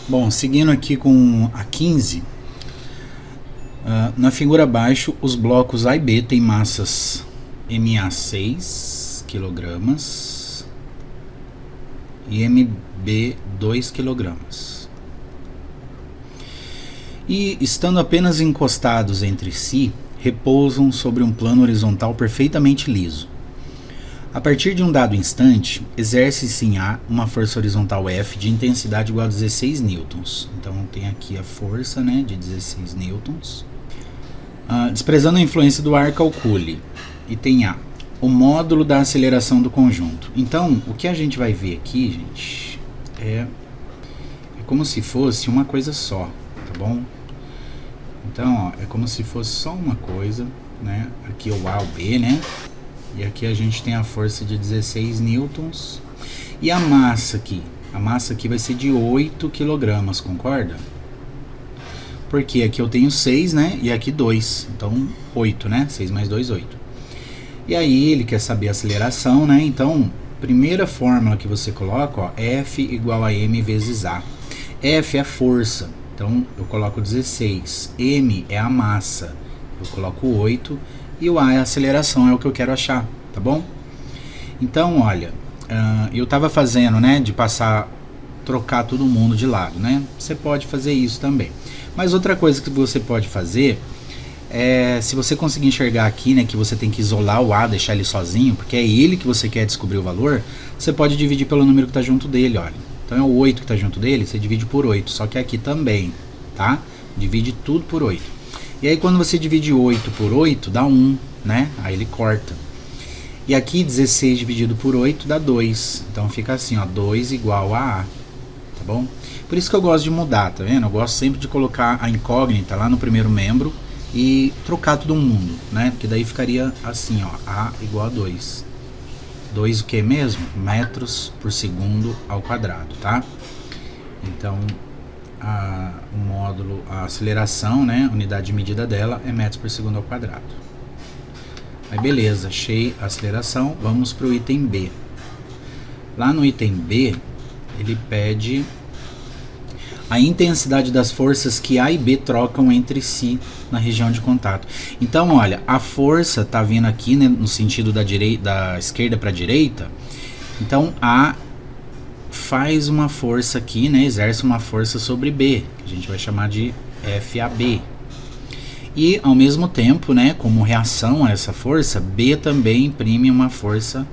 Bom, seguindo aqui com a 15, na figura abaixo, os blocos A e B têm massas MA 6 kg e MB 2 kg. E, estando apenas encostados entre si, repousam sobre um plano horizontal perfeitamente liso. A partir de um dado instante, exerce-se em A uma força horizontal F de intensidade igual a 16 newtons. Então tem aqui a força, né, de 16 newtons. Desprezando a influência do ar, calcule. E tem A, o módulo da aceleração do conjunto. Então, o que a gente vai ver aqui, gente, é como se fosse uma coisa só, tá bom? Então, ó, é como se fosse só uma coisa, né? Aqui é o A, o B, né? E aqui a gente tem a força de 16 newtons. E a massa aqui vai ser de 8 kg, concorda? Porque aqui eu tenho 6, né? E aqui 2, então 8, né? 6 mais 2, 8. E aí ele quer saber a aceleração, né? Então, primeira fórmula que você coloca, ó, F igual a M vezes A. F é a força, então eu coloco 16. M é a massa, eu coloco 8. E o A é a aceleração, é o que eu quero achar, tá bom? Então, olha, eu estava fazendo, né, de trocar todo mundo de lado, né? Você pode fazer isso também. Mas outra coisa que você pode fazer é, se você conseguir enxergar aqui, né, que você tem que isolar o A, deixar ele sozinho, porque é ele que você quer descobrir o valor, você pode dividir pelo número que está junto dele, olha. Então é o 8 que está junto dele, você divide por 8, só que aqui também, tá? Divide tudo por 8. E aí quando você divide 8 por 8, dá 1, né? Aí ele corta. E aqui 16 dividido por 8 dá 2. Então fica assim, ó, 2 igual a A, tá bom? Por isso que eu gosto de mudar, tá vendo? Eu gosto sempre de colocar a incógnita lá no primeiro membro e trocar todo mundo, né? Porque daí ficaria assim, ó, A igual a 2. 2 o que mesmo? Metros por segundo ao quadrado, tá? Então, o módulo, a aceleração, né, a unidade de medida dela é metros por segundo ao quadrado. Aí beleza, achei a aceleração, vamos para o item B. Lá no item B, ele pede a intensidade das forças que A e B trocam entre si na região de contato. Então, olha, a força está vindo aqui, né, no sentido da esquerda para a direita. Então, A faz uma força aqui, né, exerce uma força sobre B, que a gente vai chamar de FAB. E, ao mesmo tempo, né, como reação a essa força, B também imprime uma força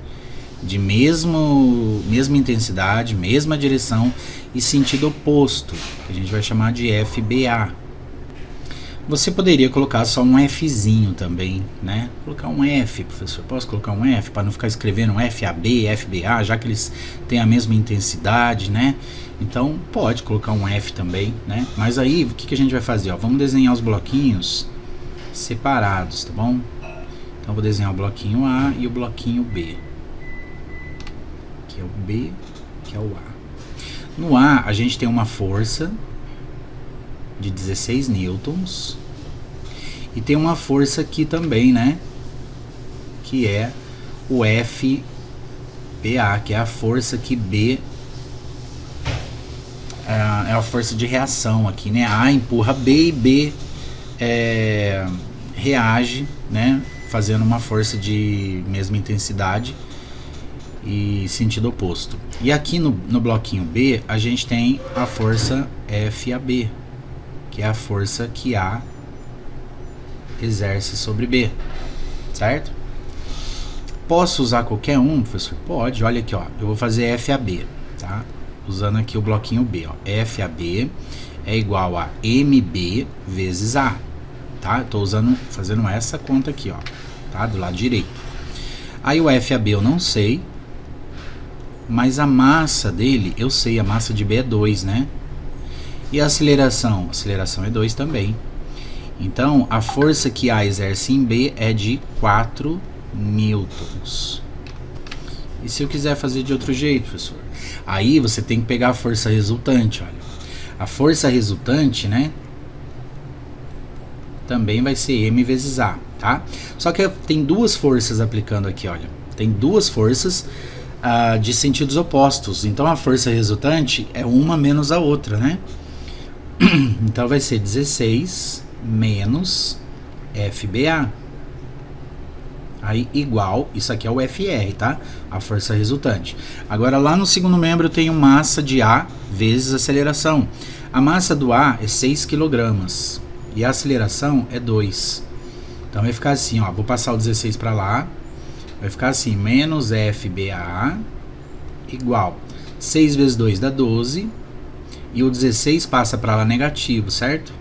de mesma intensidade, mesma direção e sentido oposto, que a gente vai chamar de FBA. Você poderia colocar só um Fzinho também, né? Colocar um F, professor. Posso colocar um F para não ficar escrevendo FAB, FBA, já que eles têm a mesma intensidade, né? Então pode colocar um F também, né? Mas aí o que a gente vai fazer? Ó, vamos desenhar os bloquinhos separados, tá bom? Então vou desenhar o bloquinho A e o bloquinho B. Que é o B, que é o A. No A a gente tem uma força de 16 newtons e tem uma força aqui também, né, que é o FBA, que é a força que B é a força de reação aqui, né? A empurra B e B reage, né, fazendo uma força de mesma intensidade e sentido oposto. E aqui no bloquinho B a gente tem a força FAB, que é a força que A exerce sobre B, certo? Posso usar qualquer um, professor? Pode, olha aqui, ó, eu vou fazer FAB, tá? Usando aqui o bloquinho B, ó, FAB é igual a MB vezes A, tá? Tô fazendo essa conta aqui, ó, tá? Do lado direito. Aí o FAB eu não sei, mas a massa dele eu sei, a massa de B é 2, né? E a aceleração? A aceleração é 2 também. Então, a força que A exerce em B é de 4 newtons. E se eu quiser fazer de outro jeito, professor? Aí você tem que pegar a força resultante, olha. A força resultante, né, também vai ser M vezes A, tá? Só que tem duas forças aplicando aqui, olha. Tem duas forças de sentidos opostos. Então, a força resultante é uma menos a outra, né? Então vai ser 16 menos FBA. Aí igual, isso aqui é o FR, tá? A força resultante. Agora lá no segundo membro eu tenho massa de A vezes aceleração. A massa do A é 6 kg e a aceleração é 2. Então vai ficar assim, ó, vou passar o 16 para lá. Vai ficar assim, menos FBA igual 6 vezes 2 dá 12. E o 16 passa para lá negativo, certo?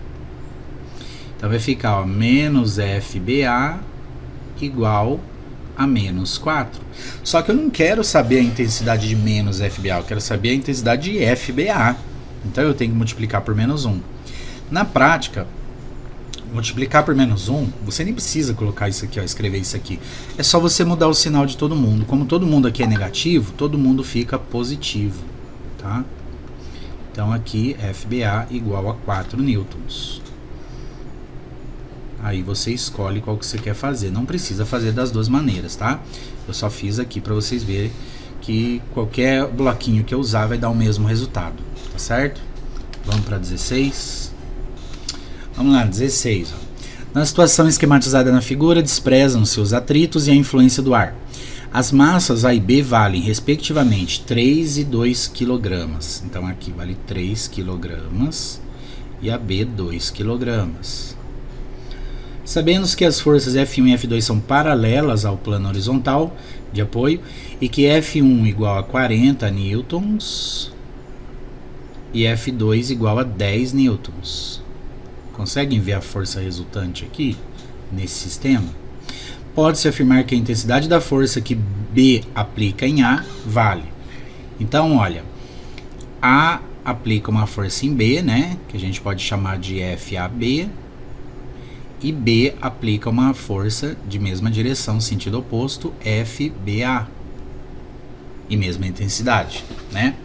Então vai ficar, ó, menos FBA igual a menos 4. Só que eu não quero saber a intensidade de menos FBA, eu quero saber a intensidade de FBA. Então eu tenho que multiplicar por menos 1. Na prática, multiplicar por menos 1, você nem precisa colocar isso aqui, ó, escrever isso aqui. É só você mudar o sinal de todo mundo. Como todo mundo aqui é negativo, todo mundo fica positivo, tá? Então aqui FBA igual a 4 newtons. Aí você escolhe qual que você quer fazer. Não precisa fazer das duas maneiras, tá? Eu só fiz aqui para vocês verem que qualquer bloquinho que eu usar vai dar o mesmo resultado, tá certo? Vamos para 16. Vamos lá, 16. Ó. Na situação esquematizada na figura, desprezam-se os atritos e a influência do ar. As massas A e B valem, respectivamente, 3 e 2 kg. Então aqui vale 3 kg e a B 2 kg. Sabendo que as forças F1 e F2 são paralelas ao plano horizontal de apoio e que F1 igual a 40 newtons e F2 igual a 10 newtons. Conseguem ver a força resultante aqui nesse sistema? Pode-se afirmar que a intensidade da força que B aplica em A vale. Então, olha, A aplica uma força em B, né, que a gente pode chamar de FAB, e B aplica uma força de mesma direção, sentido oposto, FBA, e mesma intensidade, né?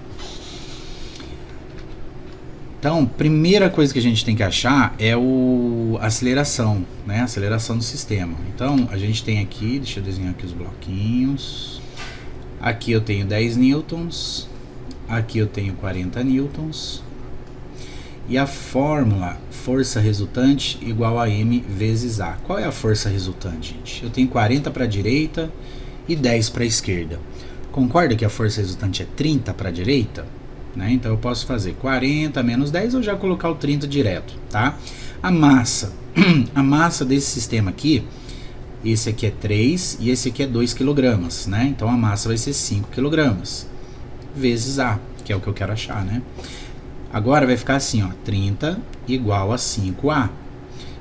Então, primeira coisa que a gente tem que achar é a aceleração, né? A aceleração do sistema. Então, a gente tem aqui, deixa eu desenhar aqui os bloquinhos. Aqui eu tenho 10 newtons, aqui eu tenho 40 newtons. E a fórmula força resultante igual a M vezes A. Qual é a força resultante, gente? Eu tenho 40 para a direita e 10 para a esquerda. Concorda que a força resultante é 30 para a direita? Né? Então eu posso fazer 40 menos 10 ou já colocar o 30 direto, tá? A massa desse sistema aqui, esse aqui é 3 e esse aqui é 2 kg, né? Então a massa vai ser 5 kg vezes A, que é o que eu quero achar, né? Agora vai ficar assim, ó, 30 igual a 5A.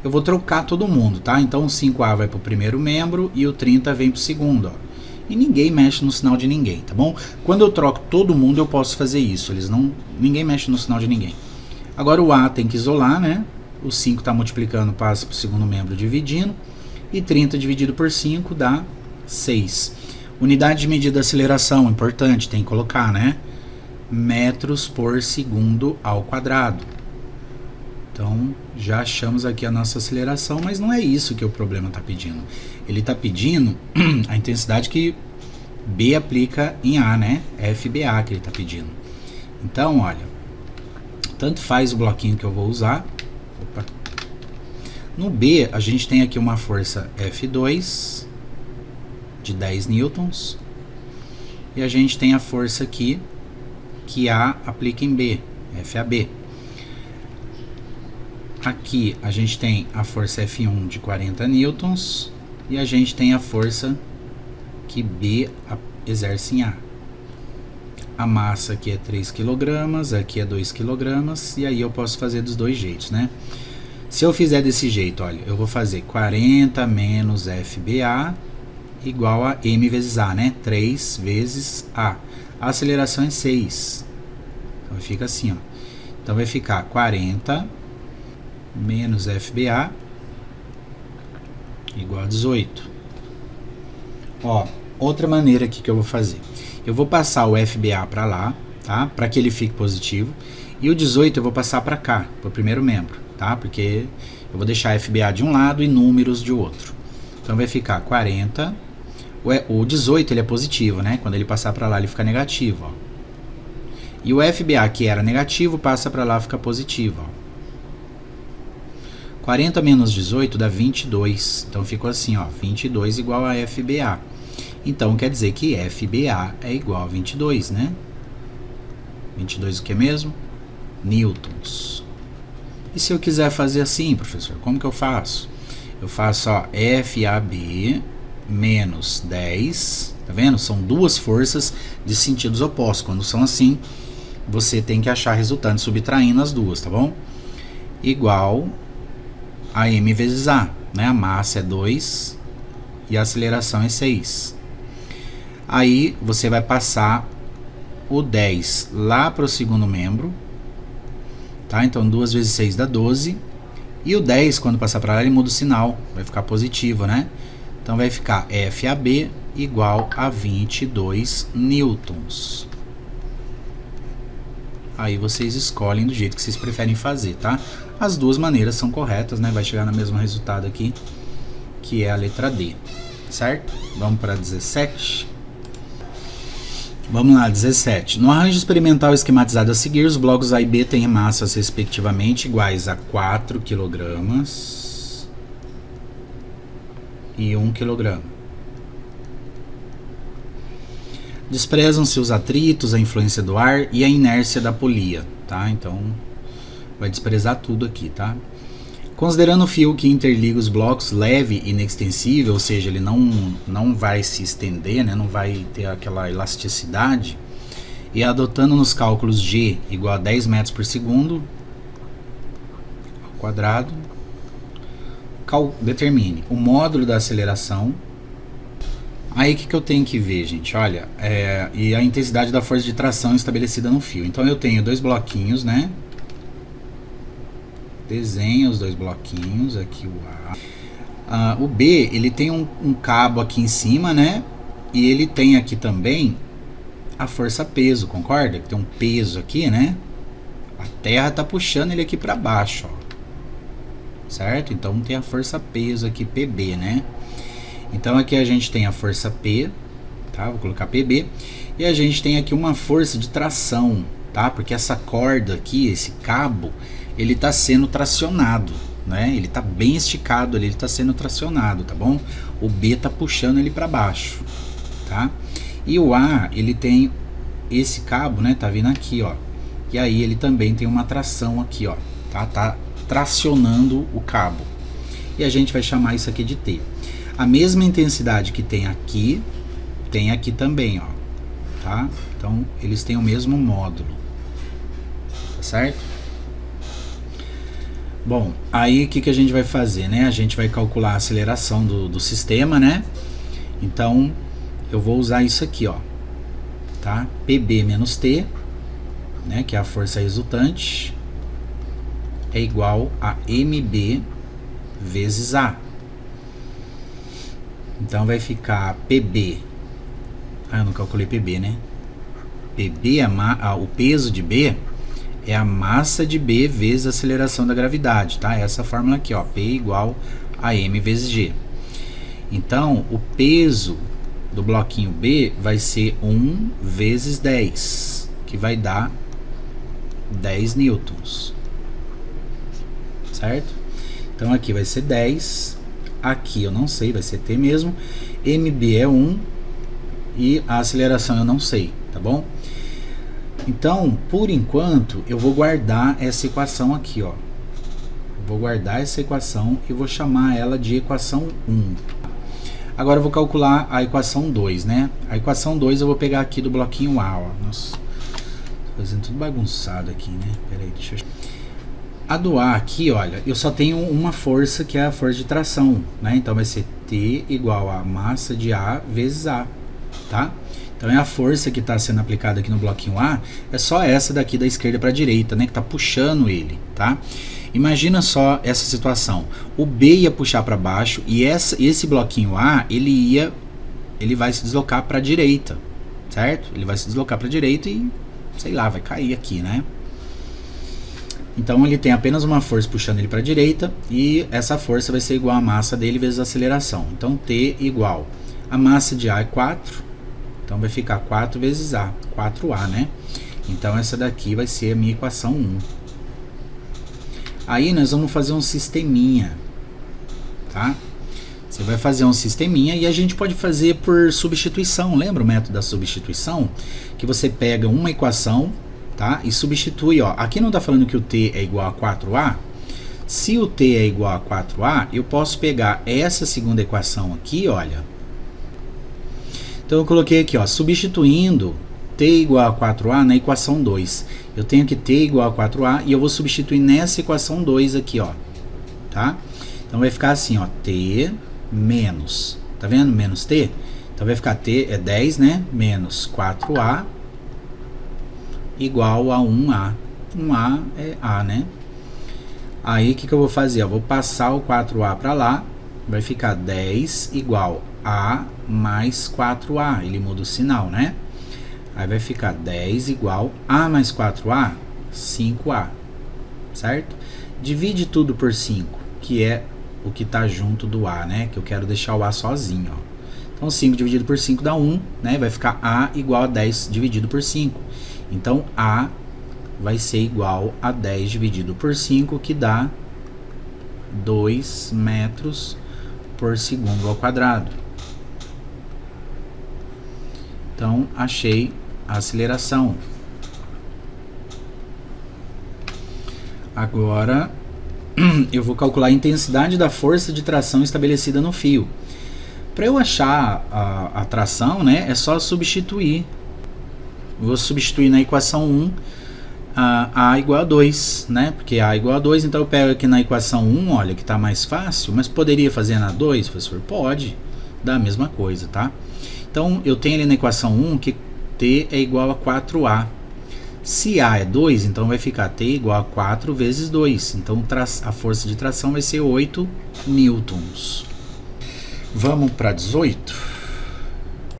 Eu vou trocar todo mundo, tá? Então o 5A vai para o primeiro membro e o 30 vem para o segundo, ó. E ninguém mexe no sinal de ninguém, tá bom? Quando eu troco todo mundo, eu posso fazer isso. Ninguém mexe no sinal de ninguém. Agora o A tem que isolar, né? O 5 está multiplicando, passa para o segundo membro dividindo. E 30 dividido por 5 dá 6. Unidade de medida da aceleração, importante, tem que colocar, né? Metros por segundo ao quadrado. Então, já achamos aqui a nossa aceleração, mas não é isso que o problema está pedindo. Ele está pedindo a intensidade que B aplica em A, né? FBA que ele está pedindo. Então, olha, tanto faz o bloquinho que eu vou usar. Opa. No B, a gente tem aqui uma força F2 de 10 newtons. E a gente tem a força aqui que A aplica em B, FAB. Aqui a gente tem a força F1 de 40 newtons e a gente tem a força que B exerce em A. A massa aqui é 3 kg, aqui é 2 kg e aí eu posso fazer dos dois jeitos, né? Se eu fizer desse jeito, olha, eu vou fazer 40 menos FBA igual a M vezes A, né? 3 vezes A. A aceleração é 6. Então fica assim, ó. Então vai ficar 40 menos FBA igual a 18. Ó, outra maneira aqui que eu vou fazer. Eu vou passar o FBA para lá, tá? Para que ele fique positivo. E o 18 eu vou passar para cá, para o primeiro membro, tá? Porque eu vou deixar FBA de um lado e números de outro. Então vai ficar 40. O 18 ele é positivo, né? Quando ele passar para lá ele fica negativo, ó. E o FBA que era negativo passa para lá, fica positivo, ó. 40 menos 18 dá 22. Então ficou assim, ó, 22 igual a FBA. Então quer dizer que FBA é igual a 22, né? 22 o que mesmo? Newtons. E se eu quiser fazer assim, professor, como que eu faço? Eu faço, ó, FAB menos 10, tá vendo? São duas forças de sentidos opostos. Quando são assim, você tem que achar resultante subtraindo as duas, tá bom? Igual a m vezes a, né? A massa é 2 e a aceleração é 6. Aí você vai passar o 10 lá para o segundo membro, tá? Então 2 vezes 6 dá 12. E o 10, quando passar para lá, ele muda o sinal, vai ficar positivo, né? Então vai ficar FAB igual a 22 newtons. Aí vocês escolhem do jeito que vocês preferem fazer, tá? As duas maneiras são corretas, né? Vai chegar no mesmo resultado aqui, que é a letra D, certo? Vamos para 17. Vamos lá, 17. No arranjo experimental esquematizado a seguir, os blocos A e B têm massas respectivamente iguais a 4 kg e 1 kg. Desprezam-se os atritos, a influência do ar e a inércia da polia, tá? Então, vai desprezar tudo aqui, tá? Considerando o fio que interliga os blocos leve e inextensível, ou seja, ele não vai se estender, né? Não vai ter aquela elasticidade, e adotando nos cálculos G igual a 10 metros por segundo ao quadrado, determine o módulo da aceleração. Aí o que eu tenho que ver, gente? Olha, e a intensidade da força de tração estabelecida no fio. Então eu tenho dois bloquinhos, né? Desenho os dois bloquinhos, aqui o A. O B, ele tem um cabo aqui em cima, né? E ele tem aqui também a força-peso, concorda? Tem um peso aqui, né? A terra tá puxando ele aqui para baixo, ó. Certo? Então tem a força-peso aqui, PB, né? Então aqui a gente tem a força P, tá? Vou colocar PB. E a gente tem aqui uma força de tração, tá? Porque essa corda aqui, esse cabo, ele está sendo tracionado, né? Ele está bem esticado ali, ele está sendo tracionado, tá bom? O B está puxando ele para baixo, tá? E o A, ele tem esse cabo, né? Tá vindo aqui, ó. E aí ele também tem uma tração aqui, ó. Tá tracionando o cabo. E a gente vai chamar isso aqui de T. A mesma intensidade que tem aqui também, ó. Tá? Então eles têm o mesmo módulo, tá certo? Bom, aí o que a gente vai fazer, né? A gente vai calcular a aceleração do sistema, né? Então, eu vou usar isso aqui, ó, tá? PB menos T, né? Que é a força resultante, é igual a MB vezes A. Então, vai ficar PB... Ah, eu não calculei PB, né? PB, o peso de B... é a massa de B vezes a aceleração da gravidade, tá? Essa fórmula aqui, ó, P igual a M vezes G. Então, o peso do bloquinho B vai ser 1 vezes 10, que vai dar 10 newtons, certo? Então, aqui vai ser 10, aqui eu não sei, vai ser T mesmo, MB é 1 e a aceleração eu não sei, tá bom? Então, por enquanto, eu vou guardar essa equação aqui, ó. Vou guardar essa equação e vou chamar ela de equação 1. Agora eu vou calcular a equação 2, né? A equação 2 eu vou pegar aqui do bloquinho A, ó. Nossa, tô fazendo tudo bagunçado aqui, né? Pera aí, deixa eu... A do A aqui, olha, eu só tenho uma força, que é a força de tração, né? Então vai ser T igual a massa de A vezes A, tá? Então é a força que está sendo aplicada aqui no bloquinho A, é só essa daqui da esquerda para a direita, né? Que está puxando ele, tá? Imagina só essa situação. O B ia puxar para baixo e esse bloquinho A, ele vai se deslocar para a direita, certo? Ele vai se deslocar para a direita e, sei lá, vai cair aqui, né? Então ele tem apenas uma força puxando ele para a direita e essa força vai ser igual a massa dele vezes a aceleração. Então T igual a massa de A é 4, então vai ficar 4 vezes A, 4A, né? Então essa daqui vai ser a minha equação 1. Aí nós vamos fazer um sisteminha, tá? Você vai fazer um sisteminha e a gente pode fazer por substituição. Lembra o método da substituição? Que você pega uma equação, tá? E substitui, ó. Aqui não está falando que o t é igual a 4a. Se o t é igual a 4a, eu posso pegar essa segunda equação aqui, olha. Então eu coloquei aqui, ó, substituindo t igual a 4a na equação 2. Eu tenho que t igual a 4a e eu vou substituir nessa equação 2 aqui, ó. Tá? Então vai ficar assim, ó, t menos, tá vendo? Menos t. Então vai ficar t é 10, né? Menos 4a igual a 1a. 1a é a, né? Aí o que eu vou fazer? Eu vou passar o 4a para lá. Vai ficar 10 igual a mais 4a. Ele muda o sinal, né? Aí vai ficar 10 igual a mais 4a, 5a. Certo? Divide tudo por 5, que é o que está junto do a, né? Que eu quero deixar o a sozinho, ó. Então 5 dividido por 5 dá 1, né? Vai ficar a igual a 10 dividido por 5. Então a vai ser igual a 10 dividido por 5, que dá 2 metros por segundo ao quadrado. Então achei a aceleração. Agora eu vou calcular a intensidade da força de tração estabelecida no fio. Para eu achar a tração, né, é só substituir. Vou substituir na equação 1 a igual a 2, né? Porque a igual a 2, então eu pego aqui na equação 1, olha, que está mais fácil, mas poderia fazer na 2, professor? Pode, dá a mesma coisa, tá? Então eu tenho ali na equação 1 que t é igual a 4a. Se A é 2, então vai ficar T igual a 4 vezes 2. Então a força de tração vai ser 8 newtons. Vamos para 18.